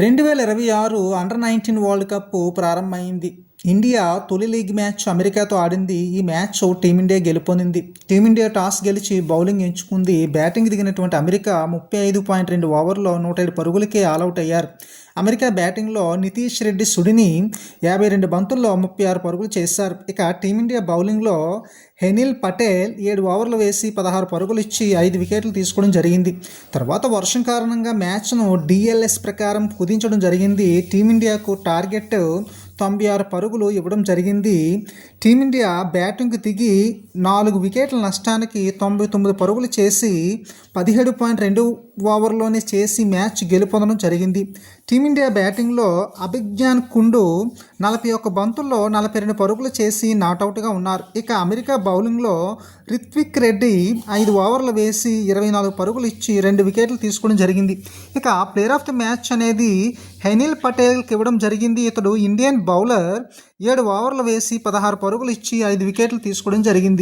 2026 under-19 world cup ప్రారంభమైంది. India తొలి league match అమెరికాతో ఆడింది. ఈ మ్యాచ్ టీమిండియా గెలుపొందింది. టీమిండియా టాస్ గెలిచి బౌలింగ్ ఎంచుకుంది. బ్యాటింగ్ దిగినటువంటి అమెరికా 35.2 ఓవర్లో 107 పరుగులకే ఆలౌట్ అయ్యారు. అమెరికా బ్యాటింగ్లో నితీష్ రెడ్డి సుడిని 52 బంతుల్లో 36 పరుగులు చేశారు. ఇక టీమిండియా బౌలింగ్లో హెనిల్ పటేల్ 7 ఓవర్లు వేసి 16 పరుగులు ఇచ్చి 5 వికెట్లు తీసుకోవడం జరిగింది. తర్వాత వర్షం కారణంగా మ్యాచ్ను డిఎల్ఎస్ ప్రకారం కుదించడం జరిగింది. టీమిండియాకు టార్గెట్ 96 పరుగులు ఇవ్వడం జరిగింది. టీమిండియా బ్యాటింగ్కు దిగి 4 వికెట్ల నష్టానికి 99 పరుగులు చేసి 17.2 ఓవర్లోనే చేసి మ్యాచ్ గెలుపొందడం జరిగింది. టీమిండియా బ్యాటింగ్లో అభిజ్ఞాన్ కుండు 41 బంతుల్లో 42 పరుగులు చేసి నాటౌట్గా ఉన్నారు. ఇక అమెరికా బౌలింగ్లో రిత్విక్ రెడ్డి 5 ఓవర్లు వేసి 24 పరుగులు ఇచ్చి 2 వికెట్లు తీసుకోవడం జరిగింది. ఇక ప్లేయర్ ఆఫ్ ది మ్యాచ్ అనేది హెనిల్ పటేల్కి ఇవ్వడం జరిగింది. ఇతడు ఇండియన్ బౌలర్ 7 ఓవర్లు వేసి 16 పరుగులు ఇచ్చి 5 వికెట్లు తీసుకోవడం జరిగింది.